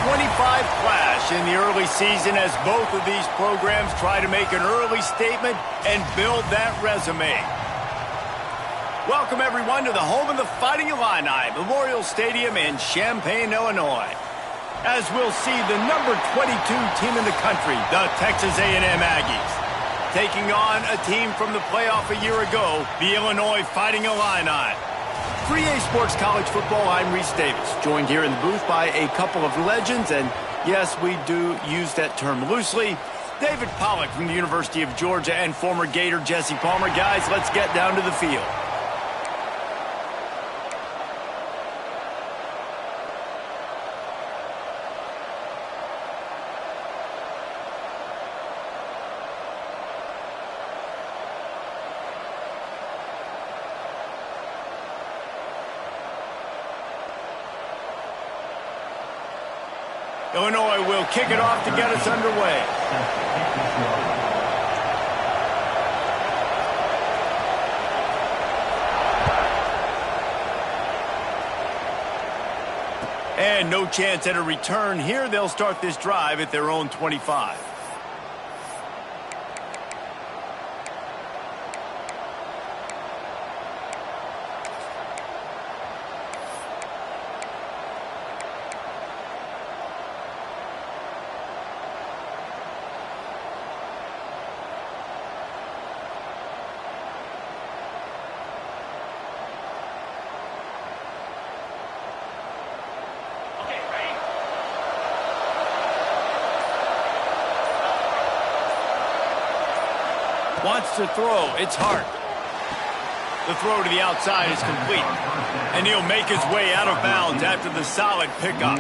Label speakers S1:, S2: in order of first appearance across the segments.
S1: 25 clash in the early season as both of these programs try to make an early statement and build that resume. Welcome, everyone, to the home of the Fighting Illini, Memorial Stadium in Champaign, Illinois. As we'll see the number 22 team in the country, the Texas A&M Aggies, taking on a team from the playoff a year ago, the Illinois Fighting Illini. For EA Sports College Football, I'm Reese Davis, joined here in the booth by a couple of legends, and yes, we do use that term loosely. David Pollack from the University of Georgia and former Gator Jesse Palmer. Guys, let's get down to the field. Illinois will kick it off to get us underway. And no chance at a return here. They'll start this drive at their own 25. Wants to throw. It's hard. The throw to the outside is complete. And he'll make his way out of bounds after the solid pickup.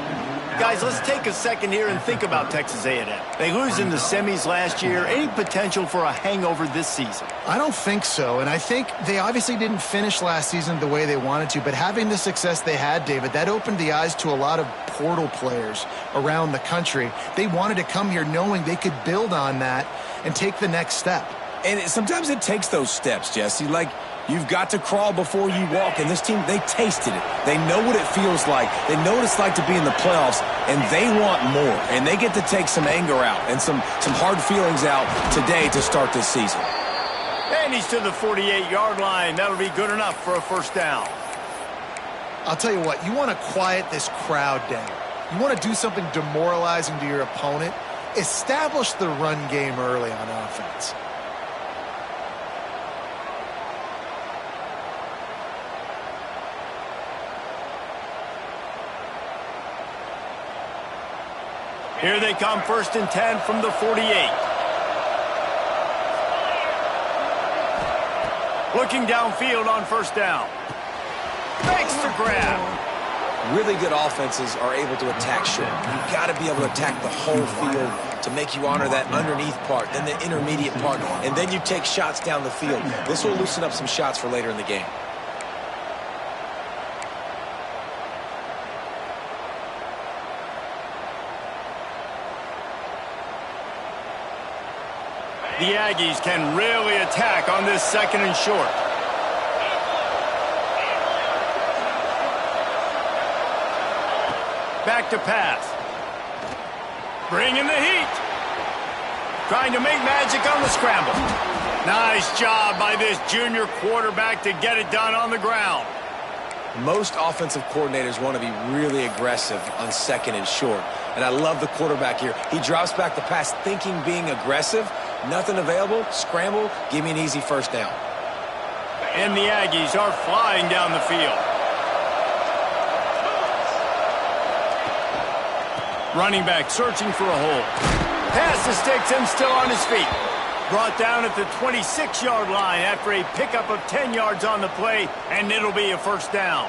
S1: Guys, let's take a second here and think about Texas A&M. They lose in the semis last year. Any potential for a hangover this season?
S2: I don't think so, and I think they obviously didn't finish last season the way they wanted to, but having the success they had, David, that opened the eyes to a lot of portal players around the country. They wanted to come here knowing they could build on that and take the next step.
S3: And sometimes it takes those steps, Jesse. Like, you've got to crawl before you walk. And this team, they tasted it. They know what it feels like. They know what it's like to be in the playoffs, and they want more. And they get to take some anger out and some hard feelings out today to start this season.
S1: And he's to the 48-yard line. That'll be good enough for a first down.
S2: I'll tell you what, you want to quiet this crowd down. You want to do something demoralizing to your opponent. Establish the run game early on offense.
S1: Here they come, 1st and 10 from the 48. Looking downfield on first down. Makes the grab.
S3: Really good offenses are able to attack short. You've got to be able to attack the whole field to make you honor that underneath part, then the intermediate part, and then you take shots down the field. This will loosen up some shots for later in the game.
S1: The Aggies can really attack on this 2nd and short. Back to pass. Bringing the heat. Trying to make magic on the scramble. Nice job by this junior quarterback to get it done on the ground.
S3: Most offensive coordinators want to be really aggressive on 2nd and short. And I love the quarterback here. He drops back the pass thinking being aggressive. Nothing available, scramble, give me an easy first down.
S1: And the Aggies are flying down the field. Running back searching for a hole. Pass to sticks him still on his feet. Brought down at the 26-yard line after a pickup of 10 yards on the play, and it'll be a first down.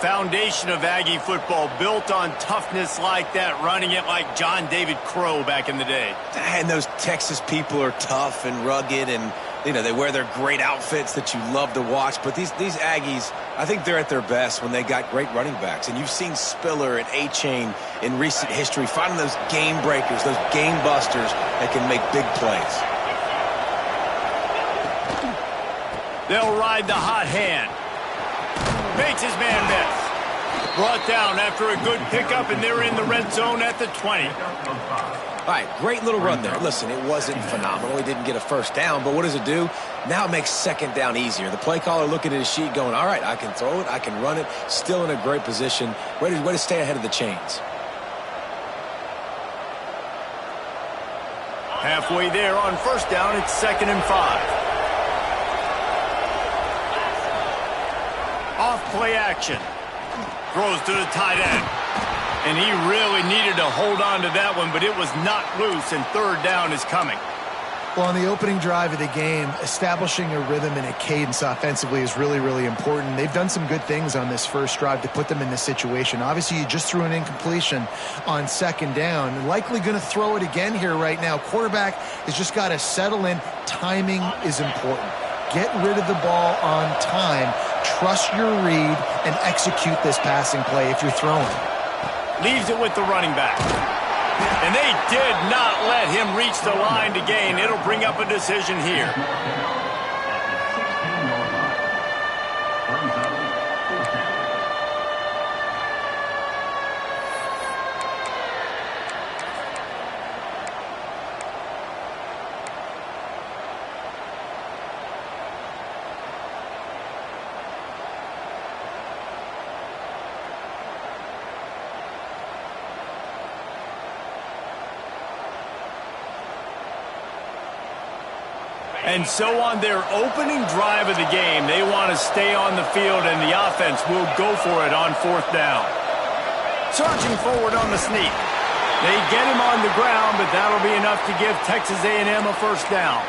S1: Foundation of Aggie football built on toughness like that, running it like John David Crow back in the day.
S3: And those Texas people are tough and rugged, and you know they wear their great outfits that you love to watch. But these Aggies, I think they're at their best when they got great running backs. And you've seen Spiller and A-Chain in recent history finding those game breakers, those game busters that can make big plays.
S1: They'll ride the hot hand. Makes his man miss. Brought down after a good pickup, and they're in the red zone at the 20.
S3: All right, great little run there. Listen, it wasn't phenomenal. He didn't get a first down, but what does it do? Now it makes second down easier. The play caller looking at his sheet going, all right, I can throw it, I can run it, still in a great position. Way to stay ahead of the chains.
S1: Halfway there on first down, it's 2nd and 5. Off play action. Throws to the tight end. And he really needed to hold on to that one, but it was not loose, and 3rd down is coming.
S2: Well, on the opening drive of the game, establishing a rhythm and a cadence offensively is really, really important. They've done some good things on this first drive to put them in this situation. Obviously, you just threw an incompletion on 2nd down. Likely going to throw it again here right now. Quarterback has just got to settle in. Timing is important. Get rid of the ball on time. Trust your read and execute this passing play if you're throwing.
S1: Leaves it with the running back. And they did not let him reach the line to gain. It'll bring up a decision here. And so on their opening drive of the game, they want to stay on the field, and the offense will go for it on 4th down. Charging forward on the sneak. They get him on the ground, but that'll be enough to give Texas A&M a first down.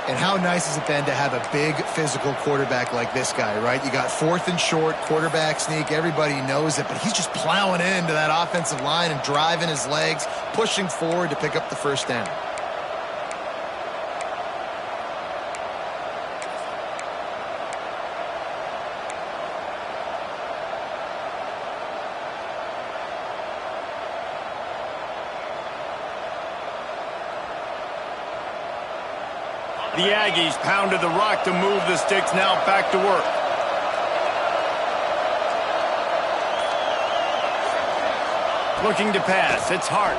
S2: And how nice is it then to have a big physical quarterback like this guy, right? You got 4th and short, quarterback sneak. Everybody knows it, but he's just plowing into that offensive line and driving his legs, pushing forward to pick up the first down.
S1: The Aggies pounded the rock to move the sticks, now back to work. Looking to pass, it's Hart.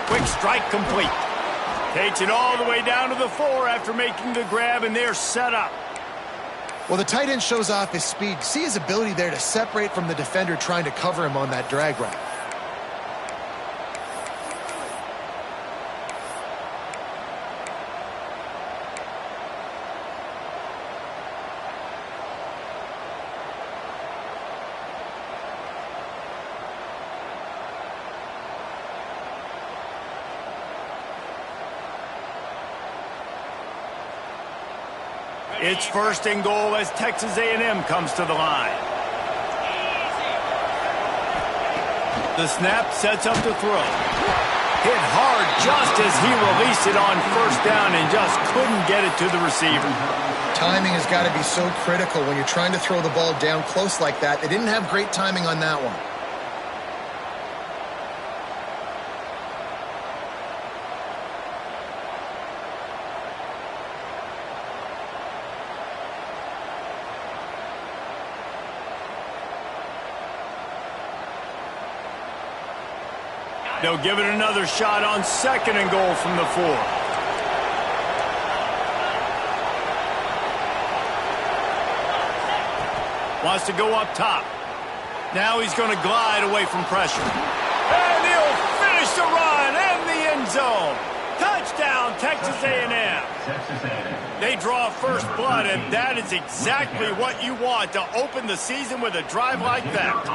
S1: Quick strike complete. Takes it all the way down to the 4 after making the grab, and they're set up.
S2: Well, the tight end shows off his speed. See his ability there to separate from the defender trying to cover him on that drag route.
S1: It's 1st and goal as Texas A&M comes to the line. The snap sets up the throw. Hit hard just as he released it on 1st down and just couldn't get it to the receiver.
S2: Timing has got to be so critical when you're trying to throw the ball down close like that. They didn't have great timing on that one.
S1: They'll give it another shot on 2nd and goal from the 4. Wants to go up top. Now he's going to glide away from pressure. And he'll finish the run and the end zone. Touchdown, Texas A&M. They draw first blood, and that is exactly what you want to open the season with a drive like that.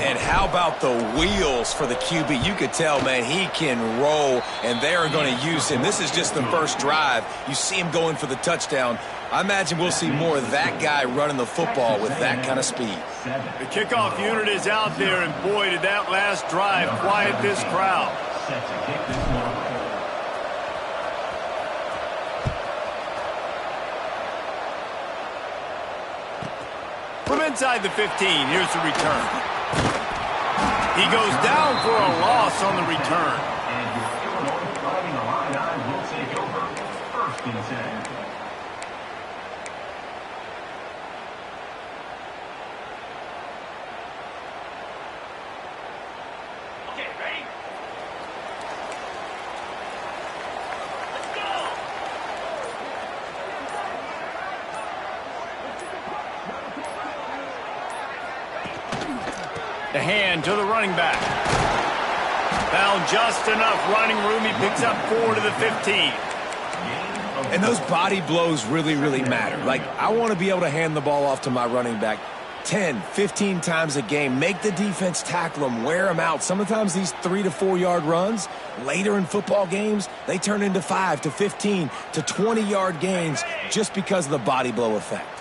S3: And how about the wheels for the QB? You could tell, man, he can roll, and they are going to use him. This is just the first drive. You see him going for the touchdown. I imagine we'll see more of that guy running the football with that kind of speed.
S1: The kickoff unit is out there, and boy, did that last drive quiet this crowd. From inside the 15, here's the return. He goes down for a loss on the return.
S4: And your Illinois Fighting Illini will take over 1st and 10.
S1: The hand to the running back. Found just enough running room. He picks up 4 to the 15.
S3: And those body blows really, really matter. Like, I want to be able to hand the ball off to my running back 10, 15 times a game. Make the defense tackle them, wear them out. Sometimes these 3 to 4 yard runs, later in football games, they turn into 5 to 15 to 20 yard gains just because of the body blow effect.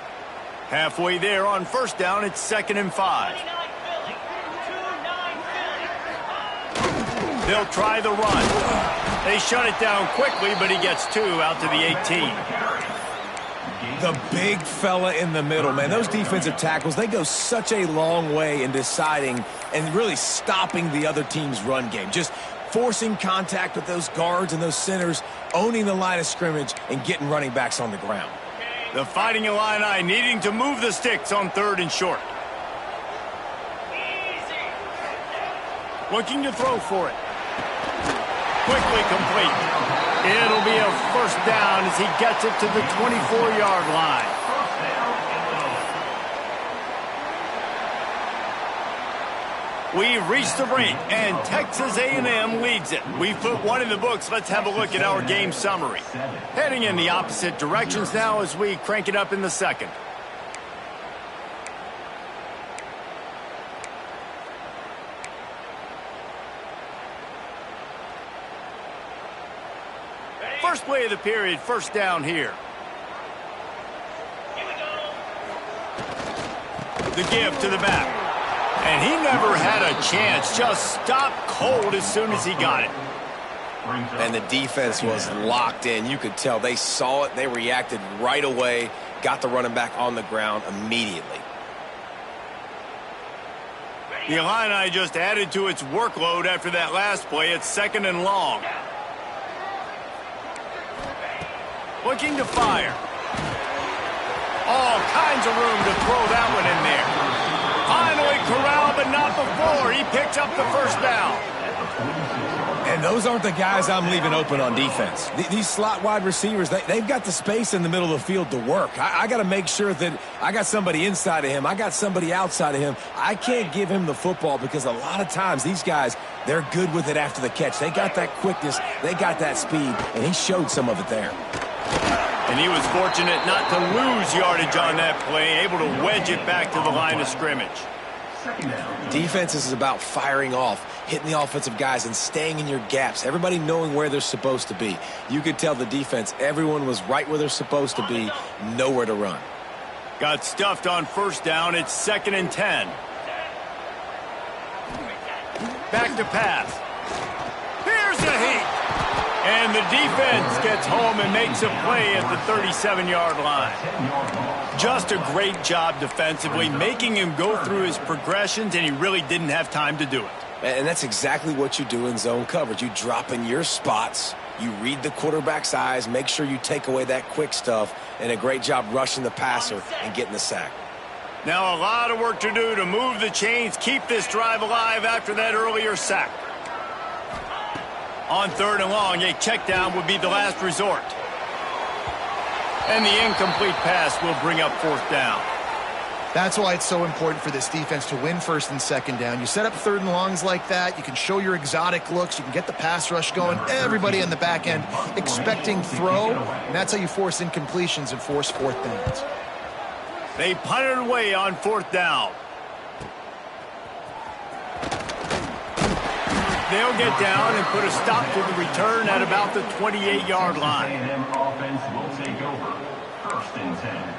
S1: Halfway there on first down, it's 2nd and 5. They'll try the run. They shut it down quickly, but he gets 2 out to the 18.
S3: The big fella in the middle, man. Those defensive tackles, they go such a long way in deciding and really stopping the other team's run game. Just forcing contact with those guards and those centers, owning the line of scrimmage, and getting running backs on the ground.
S1: The Fighting Illini needing to move the sticks on 3rd and short. Looking to throw for it. Quickly complete. It'll be a first down as he gets it to the 24-yard line. We've reached the break, and Texas A&M leads it. We've put 1 in the books. Let's have a look at our game summary. Heading in the opposite directions now as we crank it up in the 2nd. First play of the period, first down here. The give to the back. And he never had a chance. Just stopped cold as soon as he got it.
S3: And the defense was locked in. You could tell they saw it. They reacted right away. Got the running back on the ground immediately.
S1: The Illini just added to its workload after that last play. It's 2nd and long. Looking to fire. All kinds of room to throw that one in there. Finally corralled, but not before. He picks up the first down.
S3: And those aren't the guys I'm leaving open on defense. These slot wide receivers, they've got the space in the middle of the field to work. I got to make sure that I got somebody inside of him. I got somebody outside of him. I can't give him the football because a lot of times these guys, they're good with it after the catch. They got that quickness. They got that speed, and he showed some of it there.
S1: And he was fortunate not to lose yardage on that play, able to wedge it back to the line of scrimmage.
S3: Defense is about firing off, hitting the offensive guys, and staying in your gaps. Everybody knowing where they're supposed to be. You could tell the defense, everyone was right where they're supposed to be, nowhere to run.
S1: Got stuffed on first down. It's 2nd and 10. Back to pass. Here's the heat. And the defense gets home and makes a play at the 37-yard line. Just a great job defensively, making him go through his progressions, and he really didn't have time to do it.
S3: And that's exactly what you do in zone coverage. You drop in your spots, you read the quarterback's eyes, make sure you take away that quick stuff, and a great job rushing the passer and getting the sack.
S1: Now a lot of work to do to move the chains, keep this drive alive after that earlier sack. On 3rd and long, a check down would be the last resort. And the incomplete pass will bring up 4th down.
S2: That's why it's so important for this defense to win 1st and 2nd down. You set up 3rd and longs like that, you can show your exotic looks, you can get the pass rush going, everybody on the back end expecting throw, and that's how you force incompletions and force 4th downs.
S1: They punted away on 4th down. They'll get down and put a stop to the return at about the 28-yard line.
S4: A&M offense will take over. 1st and 10.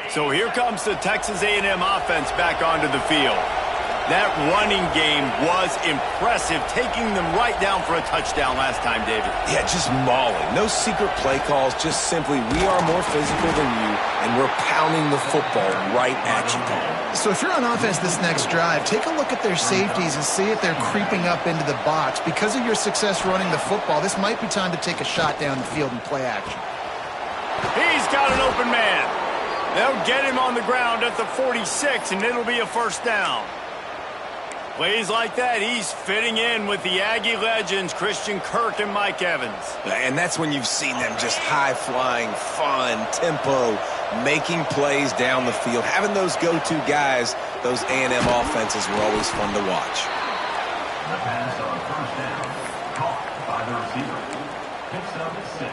S1: So here comes the Texas A&M offense back onto the field. That running game was impressive, taking them right down for a touchdown last time, David.
S3: Yeah, just mauling. No secret play calls, just simply we are more physical than you, and we're pounding the football right at you.
S2: So if you're on offense this next drive, take a look at their safeties and see if they're creeping up into the box. Because of your success running the football, this might be time to take a shot down the field and play action.
S1: He's got an open man. They'll get him on the ground at the 46, and it'll be a first down. Plays like that, he's fitting in with the Aggie legends, Christian Kirk and Mike Evans.
S3: And that's when you've seen them just high-flying, fun, tempo, making plays down the field. Having those go-to guys, those A&M offenses were always fun to watch.
S4: The pass on first down, caught by the receiver. Picks up 6.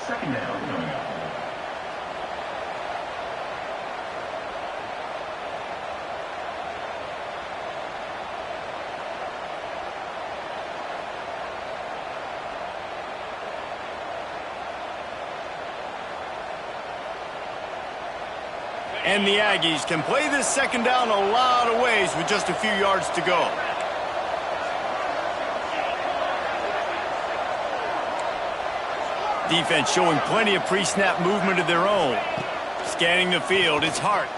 S4: Second down coming up.
S1: And the Aggies can play this second down a lot of ways with just a few yards to go. Defense showing plenty of pre-snap movement of their own. Scanning the field, it's Hart.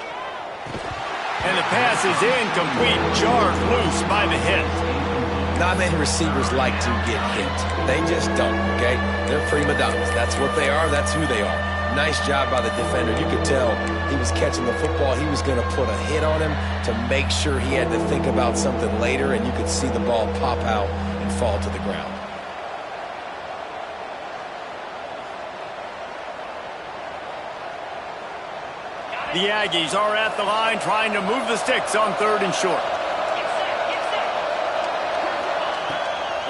S1: And the pass is incomplete, jarred loose by the hit.
S3: Not many receivers like to get hit. They just don't, okay? They're prima donnas. That's what they are. That's who they are. Nice job by the defender. You could tell he was catching the football. He was going to put a hit on him to make sure he had to think about something later, and you could see the ball pop out and fall to the ground.
S1: The Aggies are at the line trying to move the sticks on 3rd and short.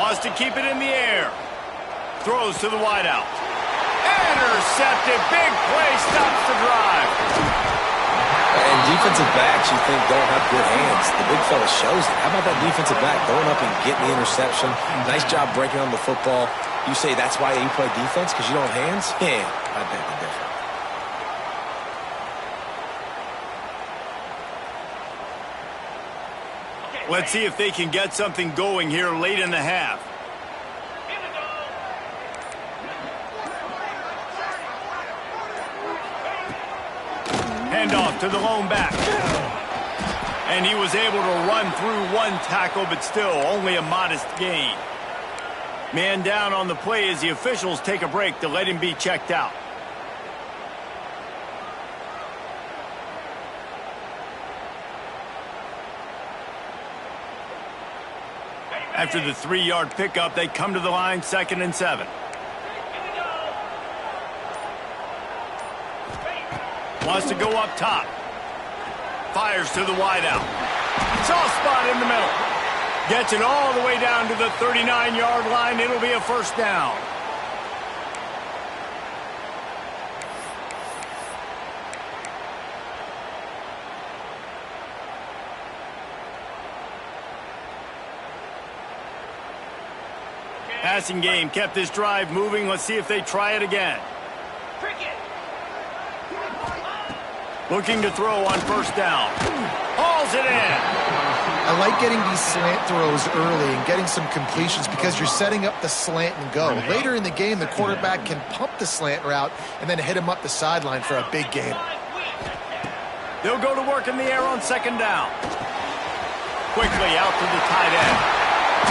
S1: Wants to keep it in the air. Throws to the wideout. Intercepted. Big play stops the drive.
S3: And defensive backs you think don't have good hands. The big fella shows it. How about that defensive back going up and getting the interception? Nice job breaking on the football. You say that's why you play defense, because you don't have hands? Yeah, I beg to differ.
S1: Let's see if they can get something going here late in the half. Handoff to the lone back. And he was able to run through one tackle, but still only a modest gain. Man down on the play as the officials take a break to let him be checked out. After the 3-yard pickup, they come to the line 2nd and 7. Wants to go up top. Fires to the wideout. Soft spot in the middle. Gets it all the way down to the 39-yard line. It'll be a first down. Passing game kept this drive moving. Let's see if they try it again. Looking to throw on first down. Hauls it in.
S2: I like getting these slant throws early and getting some completions because you're setting up the slant and go. Later in the game, the quarterback can pump the slant route and then hit him up the sideline for a big gain.
S1: They'll go to work in the air on 2nd down. Quickly out to the tight end.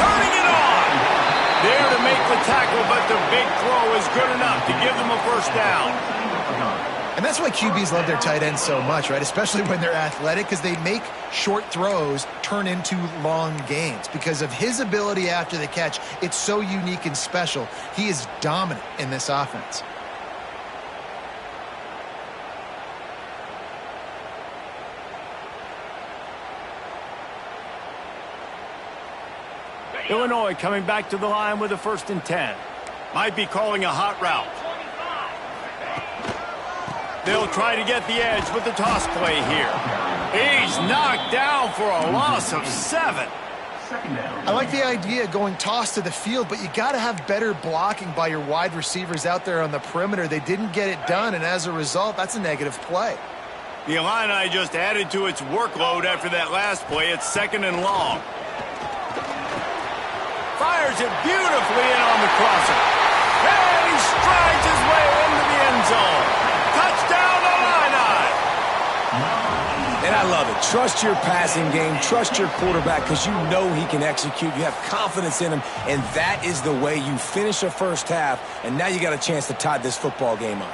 S1: Turning it on. There to make the tackle, but the big throw is good enough to give them a first down.
S2: And that's why QBs love their tight ends so much, right? Especially when they're athletic, because they make short throws turn into long gains. Because of his ability after the catch, it's so unique and special. He is dominant in this offense.
S1: Illinois coming back to the line with a 1st and 10. Might be calling a hot route. They'll try to get the edge with the toss play here. He's knocked down for a loss of 7.
S2: I like the idea of going toss to the field, but you got to have better blocking by your wide receivers out there on the perimeter. They didn't get it done, and as a result, that's a negative play.
S1: The Illini just added to its workload after that last play. It's 2nd and long. Fires it beautifully in on the crosser. And he strides his way into the end zone. Touchdown, Illini!
S3: And I love it. Trust your passing game. Trust your quarterback because you know he can execute. You have confidence in him, and that is the way you finish a first half, and now you got a chance to tie this football game up.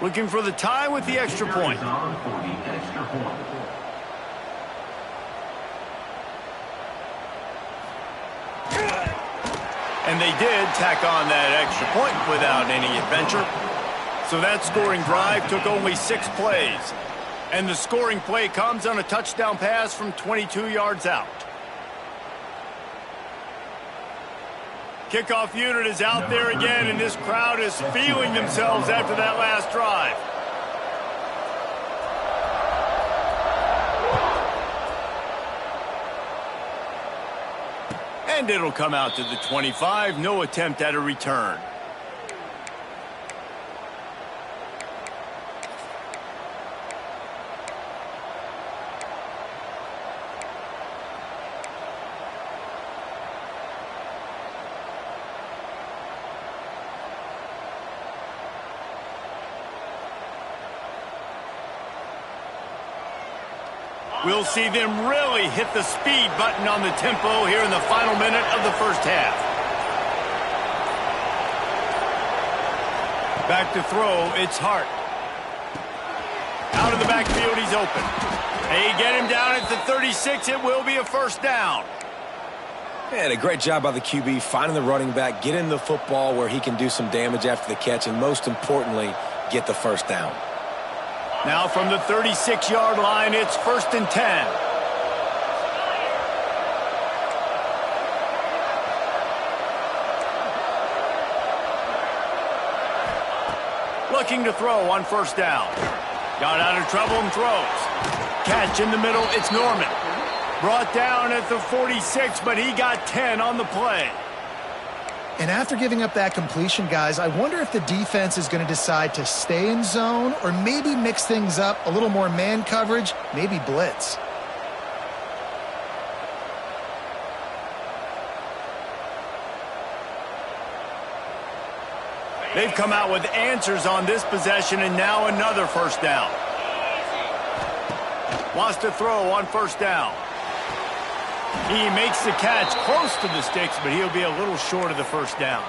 S1: Looking for the tie with the extra point. And they did tack on that extra point without any adventure. So that scoring drive took only 6 plays. And the scoring play comes on a touchdown pass from 22 yards out. Kickoff unit is out there again, and this crowd is feeling themselves after that last drive. And it'll come out to the 25. No attempt at a return. We'll see them really hit the speed button on the tempo here in the final minute of the first half. Back to throw, it's Hart. Out of the backfield, he's open. They get him down at the 36. It will be a first down.
S3: And a great job by the QB finding the running back, getting the football where he can do some damage after the catch, and most importantly, get the first down.
S1: Now from the 36-yard line, it's 1st and 10. Looking to throw on 1st down. Got out of trouble and throws. Catch in the middle, it's Norman. Brought down at the 46, but he got 10 on the play.
S2: And after giving up that completion, guys, I wonder if the defense is going to decide to stay in zone or maybe mix things up, a little more man coverage, maybe blitz.
S1: They've come out with answers on this possession, and now another first down. Wants to throw on 1st down. He makes the catch close to the sticks, but he'll be a little short of the first down.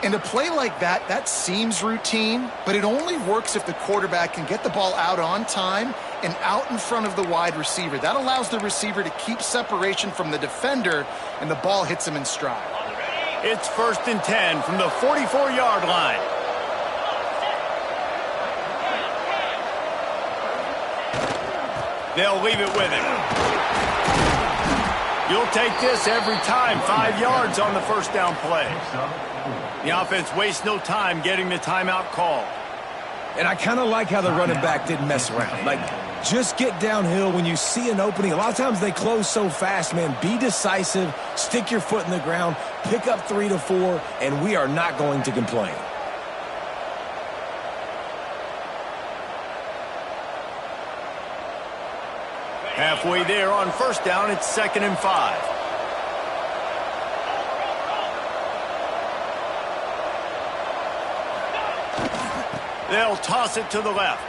S2: And a play like that, that seems routine, but it only works if the quarterback can get the ball out on time and out in front of the wide receiver. That allows the receiver to keep separation from the defender, and the ball hits him in stride.
S1: It's 1st and 10 from the 44-yard line. They'll leave it with him. You'll take this every time. 5 yards on the first down play. The offense wastes no time getting the timeout called.
S3: And I kind of like how the running back didn't mess around. Like, just get downhill when you see an opening. A lot of times they close so fast, man. Be decisive, stick your foot in the ground, pick up 3 to 4, and we are not going to complain.
S1: Halfway there on 1st down, it's 2nd and 5. They'll toss it to the left.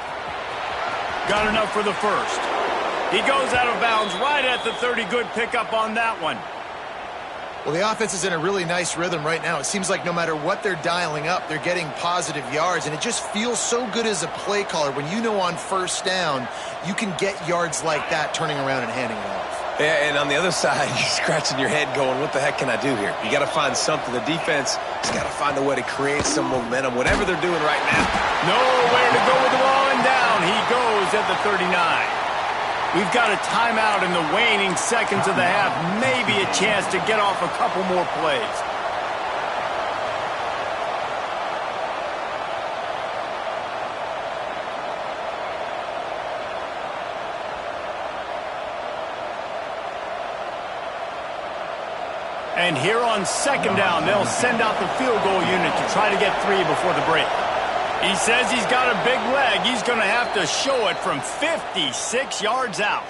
S1: Got enough for the first. He goes out of bounds right at the 30. Good pickup on that one.
S2: Well, the offense is in a really nice rhythm right now. It seems like no matter what they're dialing up, they're getting positive yards, and it just feels so good as a play caller when you know on 1st down you can get yards like that turning around and handing it off.
S3: Yeah, and on the other side, you're scratching your head going, what the heck can I do here? You got to find something. The defense has got to find a way to create some momentum, whatever they're doing right now.
S1: Nowhere to go with the ball, and down he goes at the 39. We've got a timeout in the waning seconds of the half. Maybe a chance to get off a couple more plays. And here on second down, they'll send out the field goal unit to try to get 3 before the break. He says he's got a big leg. He's going to have to show it from 56 yards out.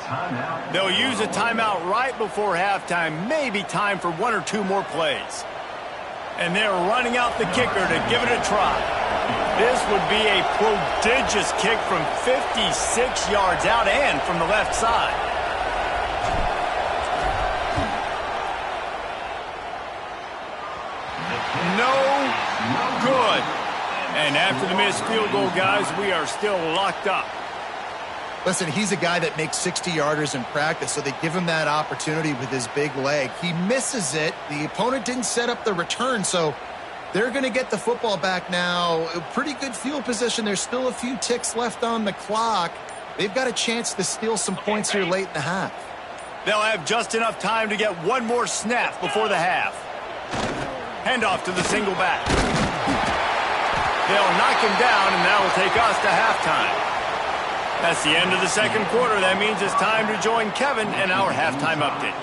S1: They'll use a timeout right before halftime. Maybe time for 1 or 2 more plays. And they're running out the kicker to give it a try. This would be a prodigious kick from 56 yards out and from the left side. No good. And after the missed field goal, guys, we are still locked up.
S2: Listen, he's a guy that makes 60-yarders in practice, so they give him that opportunity with his big leg. He misses it. The opponent didn't set up the return, so they're going to get the football back now. A pretty good field position. There's still a few ticks left on the clock. They've got a chance to steal some points here late in the half.
S1: They'll have just enough time to get one more snap before the half. Handoff to the single back. They'll knock him down, and that will take us to halftime. That's the end of the second quarter. That means it's time to join Kevin in our halftime update.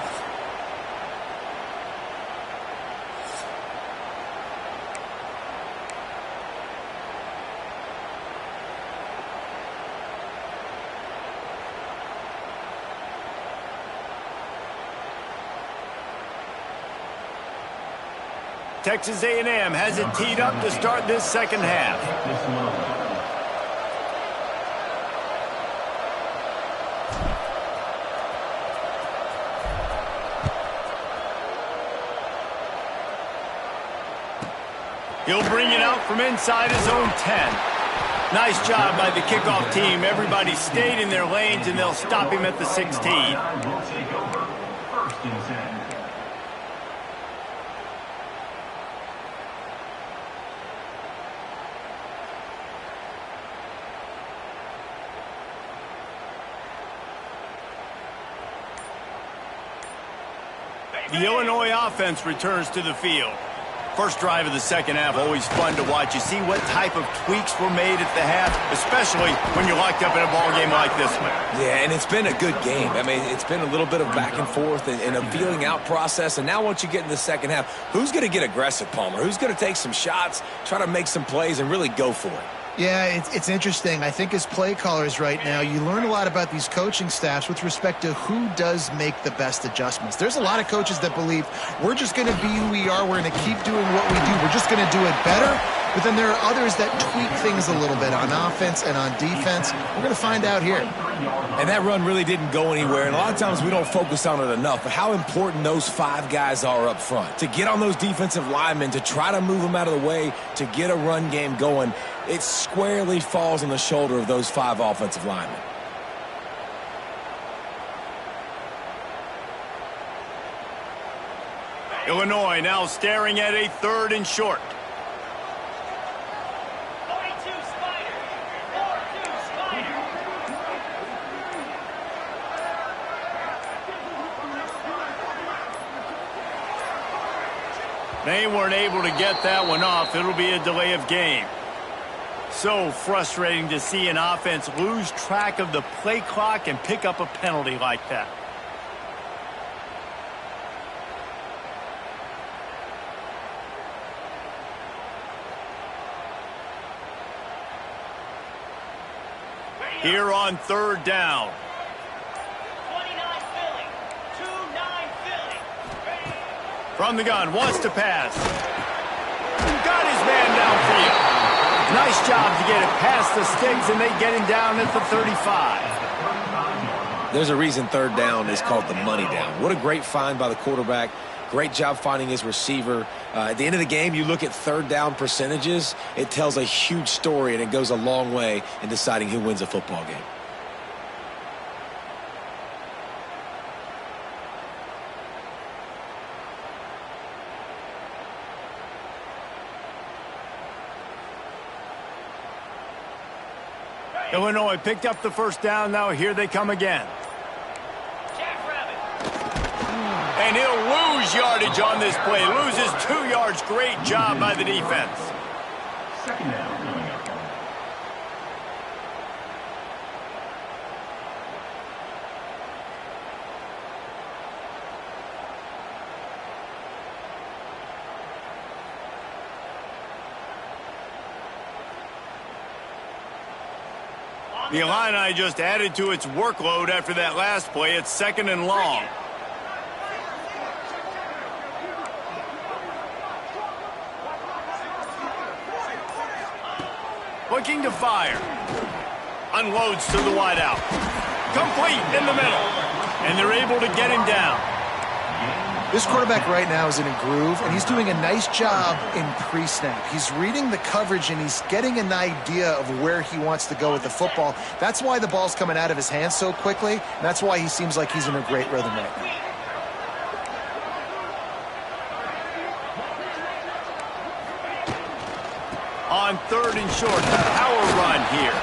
S1: Texas A&M has it teed up to start this second half. He'll bring it out from inside his own 10. Nice job by the kickoff team. Everybody stayed in their lanes, and they'll stop him at the 16. The Illinois offense returns to the field. First drive of the second half, always fun to watch. You see what type of tweaks were made at the half, especially when you're locked up in a ball game like this one.
S3: Yeah, and it's been a good game. I mean, it's been a little bit of back and forth and a feeling out process. And now once you get in the second half, who's going to get aggressive, Palmer? Who's going to take some shots, try to make some plays, and really go for it?
S2: Yeah, it's interesting. I think as play callers right now, you learn a lot about these coaching staffs with respect to who does make the best adjustments. There's a lot of coaches that believe we're just going to be who we are. We're going to keep doing what we do. We're just going to do it better. But then there are others that tweak things a little bit on offense and on defense. We're going to find out here.
S3: And that run really didn't go anywhere. And a lot of times we don't focus on it enough. But how important those 5 guys are up front. To get on those defensive linemen, to try to move them out of the way, to get a run game going, it squarely falls on the shoulder of those 5 offensive linemen.
S1: Illinois now staring at a 3rd and short. They weren't able to get that one off. It'll be a delay of game. So frustrating to see an offense lose track of the play clock and pick up a penalty like that. Here on 3rd down. From the gun, wants to pass. Got his man downfield. Nice job to get it past the sticks, and they get him down at the 35.
S3: There's a reason 3rd down is called the money down. What a great find by the quarterback. Great job finding his receiver. At the end of the game, you look at 3rd down percentages. It tells a huge story, and it goes a long way in deciding who wins a football game.
S1: Illinois picked up the 1st down. Now here they come again. And he'll lose yardage on this play. Loses 2 yards. Great job by the defense.
S4: Second down coming up.
S1: The Illini just added to its workload after that last play. It's 2nd and long. Looking to fire. Unloads to the wideout. Complete in the middle. And they're able to get him down.
S2: This quarterback right now is in a groove, and he's doing a nice job in pre-snap. He's reading the coverage, and he's getting an idea of where he wants to go with the football. That's why the ball's coming out of his hands so quickly, and that's why he seems like he's in a great rhythm right now.
S1: On 3rd and short, power run here.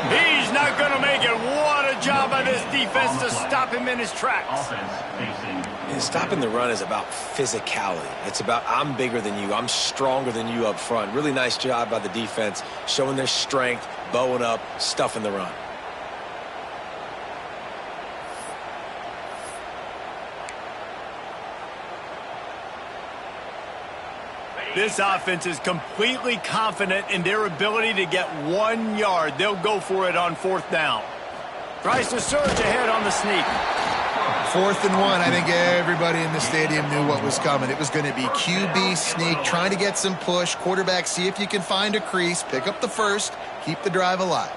S1: He's not going to make it. What a job by this defense to stop him in his tracks.
S4: Offense facing.
S3: And stopping the run is about physicality. It's about I'm bigger than you. I'm stronger than you up front. Really nice job by the defense, showing their strength, bowing up, stuffing the run.
S1: This offense is completely confident in their ability to get 1 yard. They'll go for it on 4th down. Tries to surge ahead on the sneak.
S2: 4th and 1. I think everybody in the stadium knew what was coming. It was going to be QB sneak, trying to get some push. Quarterback, see if you can find a crease. Pick up the first. Keep the drive alive.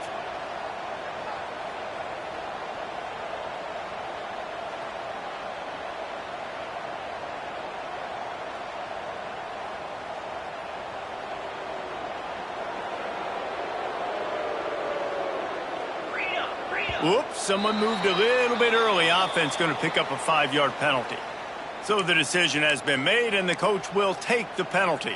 S1: Whoops, someone moved a little bit early. Offense going to pick up a 5-yard penalty. So the decision has been made, and the coach will take the penalty.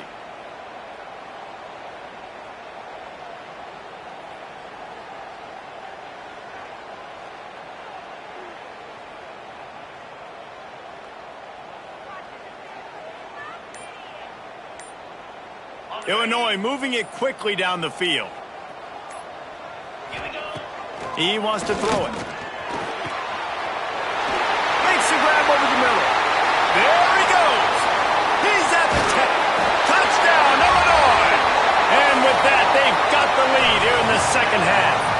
S1: Illinois moving it quickly down the field. He wants to throw it. Makes the grab over the middle. There he goes. He's at the 10. Touchdown, Illinois. And with that, they've got the lead here in the 2nd half.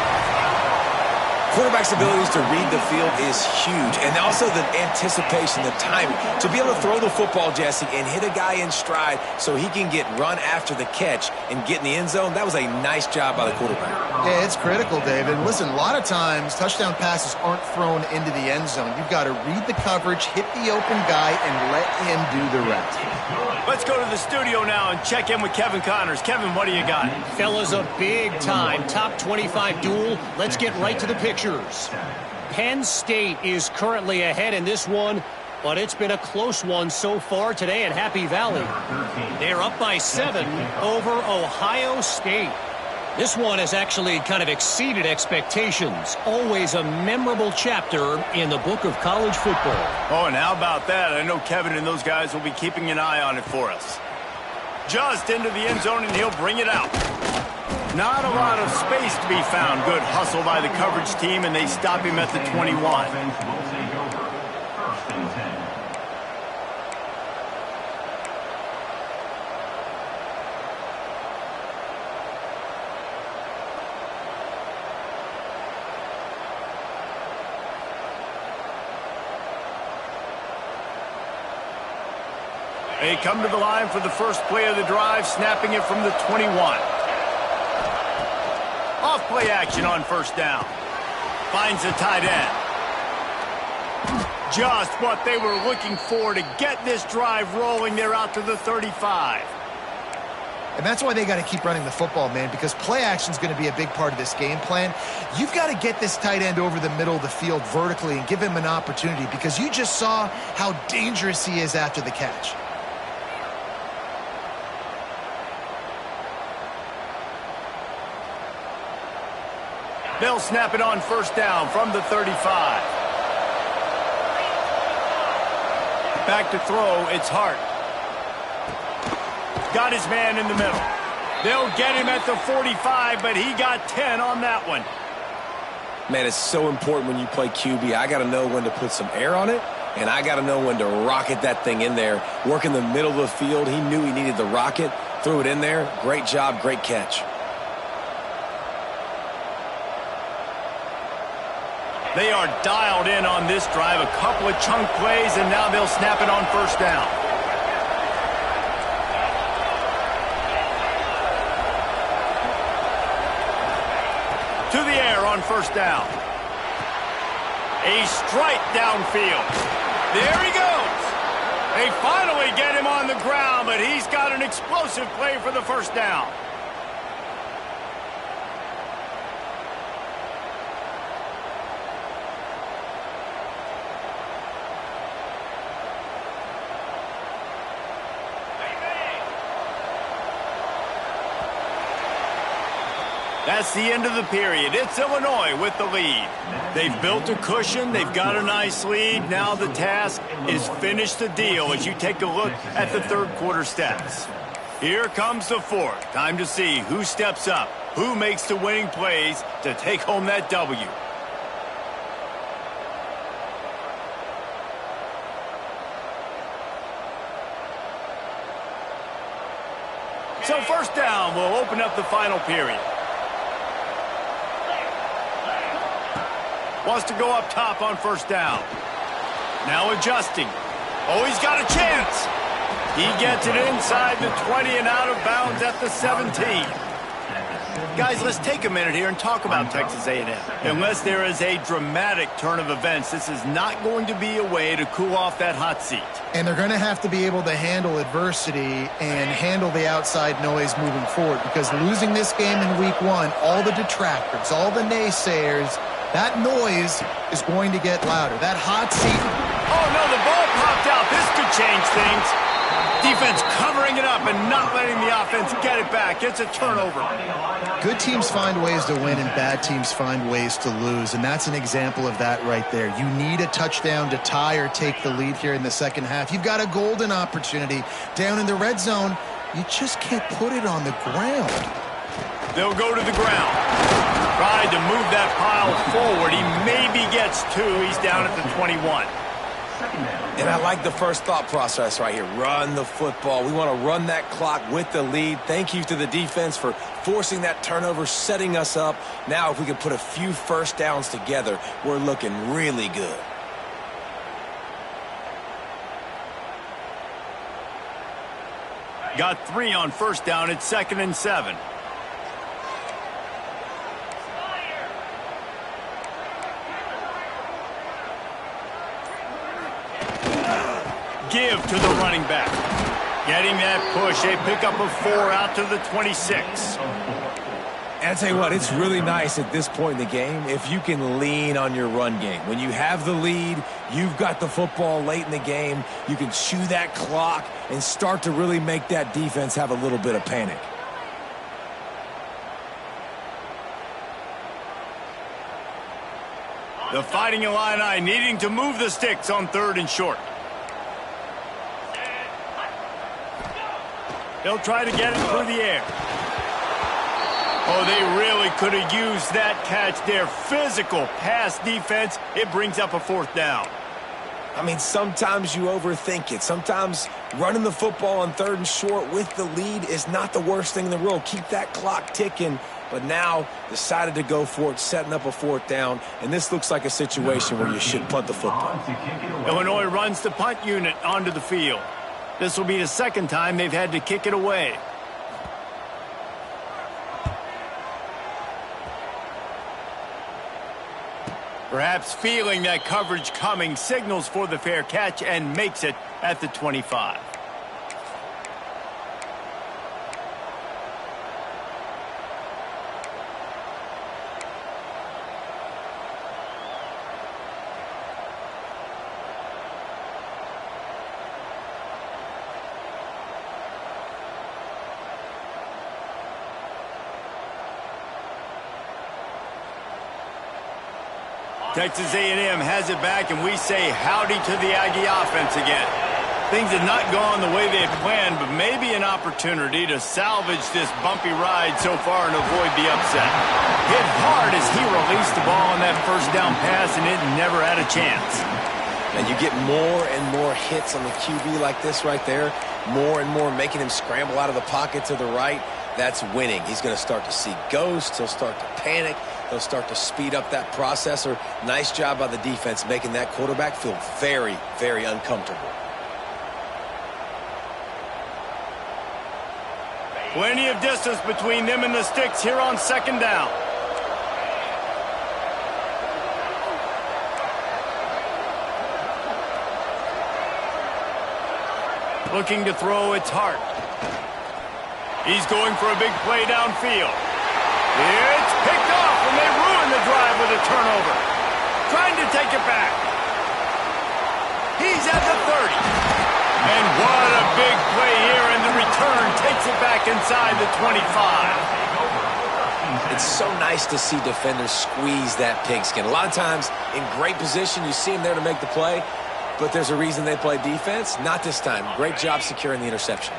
S3: Quarterback's abilities to read the field is huge, and also the anticipation, the timing. To be able to throw the football, Jesse, and hit a guy in stride so he can get run after the catch and get in the end zone, that was a nice job by the quarterback.
S2: Yeah, it's critical, David. Listen, a lot of times touchdown passes aren't thrown into the end zone. You've got to read the coverage, hit the open guy, and let him do the rest.
S1: Let's go to the studio now and check in with Kevin Connors. Kevin, what do you got?
S5: Fellas, a big-time top 25 duel. Let's get right to the pictures. Penn State is currently ahead in this one, but it's been a close one so far today at Happy Valley. They're up by 7 over Ohio State. This one has actually kind of exceeded expectations. Always a memorable chapter in the book of college football.
S1: Oh, and how about that? I know Kevin and those guys will be keeping an eye on it for us. Just into the end zone, and he'll bring it out. Not a lot of space to be found. Good hustle by the coverage team, and they stop him at the 21.
S4: Offense will take over. 1st and 10.
S1: They come to the line for the first play of the drive, snapping it from the 21. Off play action on 1st down. Finds the tight end. Just what they were looking for to get this drive rolling. They're out to the 35.
S2: And that's why they got to keep running the football, man, because play action is going to be a big part of this game plan. You've got to get this tight end over the middle of the field vertically and give him an opportunity, because you just saw how dangerous he is after the catch.
S1: They'll snap it on 1st down from the 35. Back to throw, it's Hart. Got his man in the middle. They'll get him at the 45, but he got 10 on that one.
S3: Man, it's so important when you play QB. I got to know when to put some air on it, and I got to know when to rocket that thing in there. Work in the middle of the field. He knew he needed the rocket. Threw it in there. Great job, great catch.
S1: They are dialed in on this drive. A couple of chunk plays, and now they'll snap it on first down. To the air on first down. A strike downfield. There he goes. They finally get him on the ground, but he's got an explosive play for the first down. That's the end of the period. It's Illinois with the lead. They've built a cushion. They've got a nice lead. Now the task is finish the deal as you take a look at the third quarter stats. Here comes the fourth. Time to see who steps up, who makes the winning plays to take home that W. So first down will open up the final period. Wants to go up top on first down. Now adjusting. Oh, he's got a chance. He gets it inside the 20 and out of bounds at the 17. Guys, let's take a minute here and talk about Texas A&M. Unless there is a dramatic turn of events, this is not going to be a way to cool off that hot seat.
S2: And they're going to have to be able to handle adversity and handle the outside noise moving forward, because losing this game in week one, all the detractors, all the naysayers, that noise is going to get louder. That hot seat.
S1: Oh, no, the ball popped out. This could change things. Defense covering it up and not letting the offense get it back. It's a turnover.
S2: Good teams find ways to win and bad teams find ways to lose, and that's an example of that right there. You need a touchdown to tie or take the lead here in the second half. You've got a golden opportunity down in the red zone. You just can't put it on the ground.
S1: They'll go to the ground. Tried to move that pile forward. He maybe gets two. He's down at the 21.
S3: And I like the first thought process right here. Run the football. We want to run that clock with the lead. Thank you to the defense for forcing that turnover, setting us up. Now if we can put a few first downs together, we're looking really good.
S1: Got 3 on first down. It's 2nd and 7. Give to the running back. Getting that push. A pickup of 4 out to the 26.
S3: And I tell you what, it's really nice at this point in the game if you can lean on your run game. When you have the lead, you've got the football late in the game, you can chew that clock and start to really make that defense have a little bit of panic.
S1: The Fighting Illini needing to move the sticks on 3rd and short. They'll try to get it through the air. Oh, they really could have used that catch there. Physical pass defense. It brings up a 4th down.
S3: I mean, sometimes you overthink it. Sometimes running the football on 3rd and short with the lead is not the worst thing in the world. Keep that clock ticking. But now decided to go for it, setting up a 4th down. And this looks like a situation where you should punt the football.
S1: Illinois runs the punt unit onto the field. This will be the 2nd time they've had to kick it away. Perhaps feeling that coverage coming, signals for the fair catch and makes it at the 25. Texas A&M has it back, and we say howdy to the Aggie offense again. Things have not gone the way they had planned, but maybe an opportunity to salvage this bumpy ride so far and avoid the upset. Hit hard as he released the ball on that first down pass, and it never had a chance.
S3: And you get more and more hits on the QB like this right there, more and more making him scramble out of the pocket to the right. That's winning. He's going to start to see ghosts. He'll start to panic. He'll start to speed up that processor. Nice job by the defense making that quarterback feel very, very uncomfortable.
S1: Plenty of distance between them and the sticks here on second down. Looking to throw, it's Hart. He's going for a big play downfield. It's picked off, and they ruin the drive with a turnover. Trying to take it back. He's at the 30. And what a big play here, and the return takes it back inside the 25.
S3: It's so nice to see defenders squeeze that pigskin. A lot of times, in great position, you see them there to make the play, but there's a reason they play defense. Not this time. Great job securing the interception.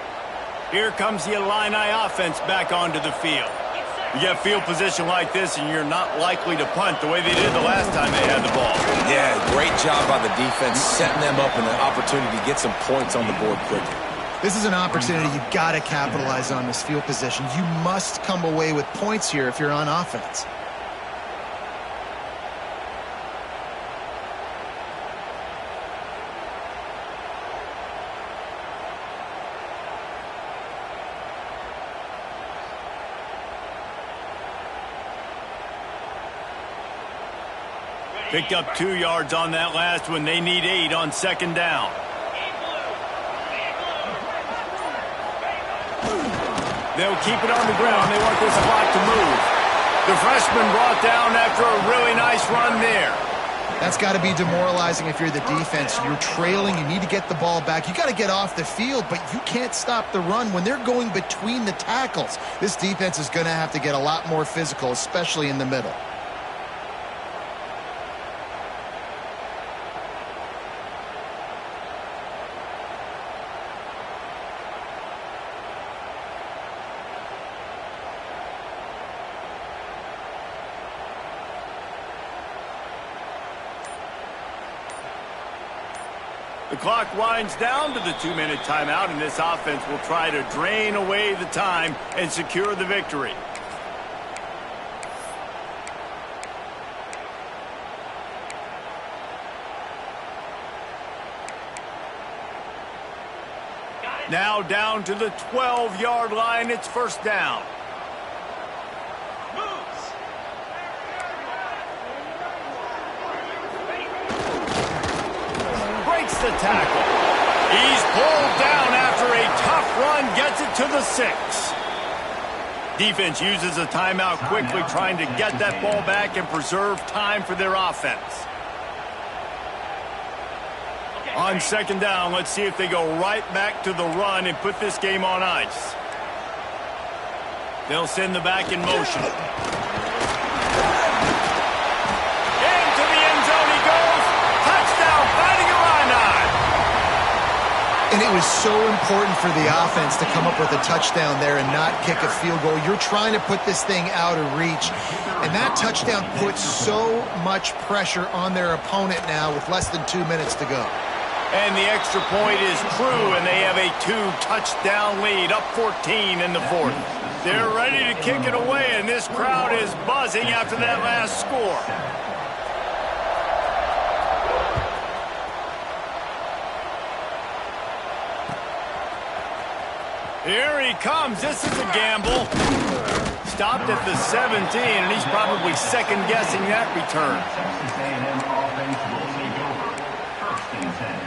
S1: Here comes the Illini offense back onto the field. You get field position like this, and you're not likely to punt the way they did the last time they had the ball.
S3: Yeah, great job by the defense, setting them up in an opportunity to get some points on the board quickly.
S2: This is an opportunity you've got to capitalize on, this field position. You must come away with points here if you're on offense.
S1: Picked up 2 yards on that last one. They need 8 on second down. They'll keep it on the ground. They want this clock to move. The freshman brought down after a really nice run there.
S2: That's got to be demoralizing if you're the defense. You're trailing. You need to get the ball back. You got to get off the field, but you can't stop the run when they're going between the tackles. This defense is going to have to get a lot more physical, especially in the middle.
S1: The clock winds down to the 2-minute timeout, and this offense will try to drain away the time and secure the victory. Now down to the 12-yard line. It's first down. The tackle. He's pulled down after a tough run, gets it to the 6. Defense uses a timeout quickly, trying to get that ball back and preserve time for their offense. On second down, let's see if they go right back to the run and put this game on ice. They'll send the back in motion. Into the end zone he goes. Touchdown, Fighting Illini.
S2: And it was so important for the offense to come up with a touchdown there and not kick a field goal. You're trying to put this thing out of reach. And that touchdown puts so much pressure on their opponent now with less than 2 minutes to go.
S1: And the extra point is true, and they have a 2-touchdown lead, up 14 in the fourth. They're ready to kick it away, and this crowd is buzzing after that last score. Here he comes. This is a gamble. Stopped at the 17, and he's probably second-guessing that return.
S4: Texas A&M offense will take over. First and 10.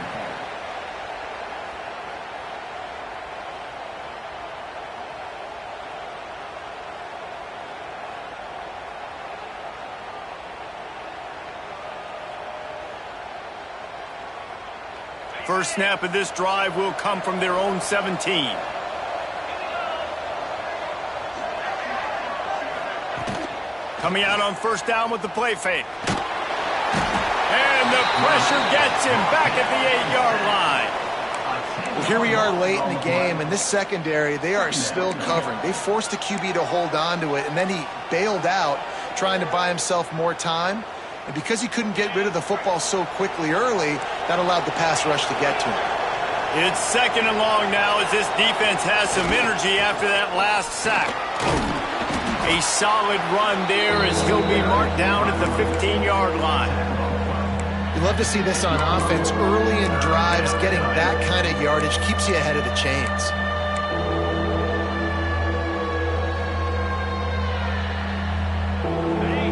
S1: First snap of this drive will come from their own 17. Coming out on first down with the play fake. And the pressure gets him back at the 8-yard line.
S2: Well, here we are late in the game, and this secondary, they are still covering. They forced the QB to hold on to it, and then he bailed out, trying to buy himself more time. And because he couldn't get rid of the football so quickly early, that allowed the pass rush to get to him.
S1: It's 2nd and long now as this defense has some energy after that last sack. A solid run there as he'll be marked down at the 15-yard line.
S2: You love to see this on offense. Early in drives, getting that kind of yardage keeps you ahead of the chains.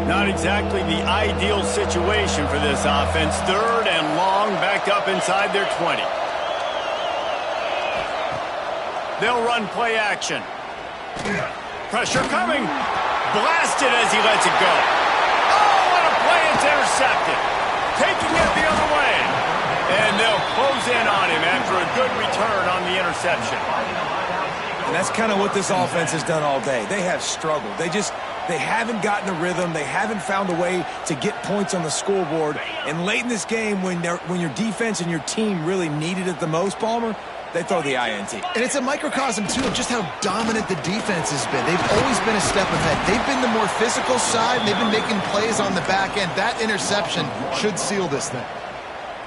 S1: Not exactly the ideal situation for this offense. 3rd and long, backed up inside their 20. They'll run play action. Pressure coming. Blasted as he lets it go. Oh, what a play. It's intercepted. Taking it the other way. And they'll close in on him after a good return on the interception.
S3: And that's kind of what this offense has done all day. They have struggled. They haven't gotten a rhythm. They haven't found a way to get points on the scoreboard. And late in this game, when your defense and your team really needed it the most, Palmer, they throw the INT.
S2: And it's a microcosm, too, of just how dominant the defense has been. They've always been a step ahead. They've been the more physical side, and they've been making plays on the back end. That interception should seal this thing.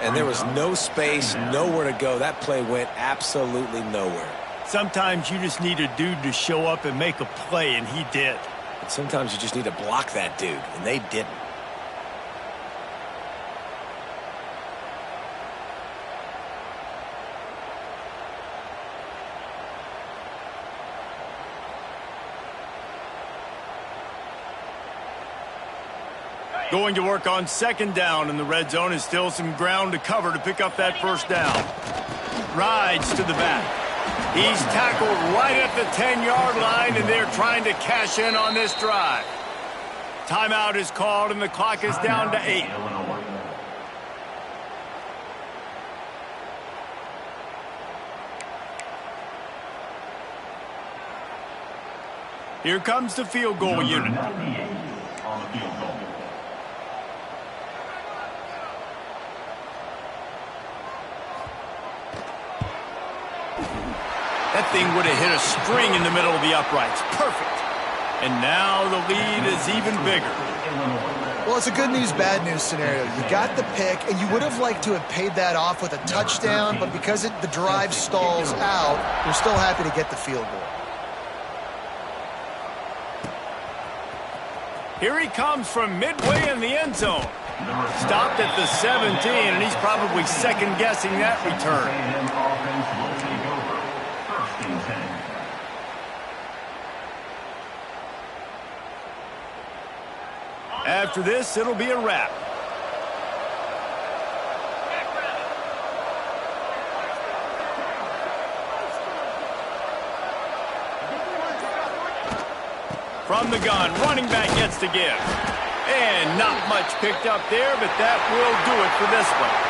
S3: And there was no space, nowhere to go. That play went absolutely nowhere.
S1: Sometimes you just need a dude to show up and make a play, and he did.
S3: And sometimes you just need to block that dude, and they didn't.
S1: Going to work on 2nd down in the red zone is still some ground to cover to pick up that 1st down. Rides to the back. He's tackled right at the 10-yard line, and they're trying to cash in on this drive. Timeout is called, and the clock is down to 8. Here comes the field goal unit. That thing would have hit a string in the middle of the uprights. Perfect. And now the lead is even bigger.
S2: Well, it's a good news, bad news scenario. You got the pick, and you would have liked to have paid that off with a touchdown, but because the drive stalls out, you're still happy to get the field goal.
S1: Here he comes from midway in the end zone. Stopped at the 17, and he's probably second-guessing that return. After this, it'll be a wrap. From the gun, running back gets to give. And not much picked up there, but that will do it for this one.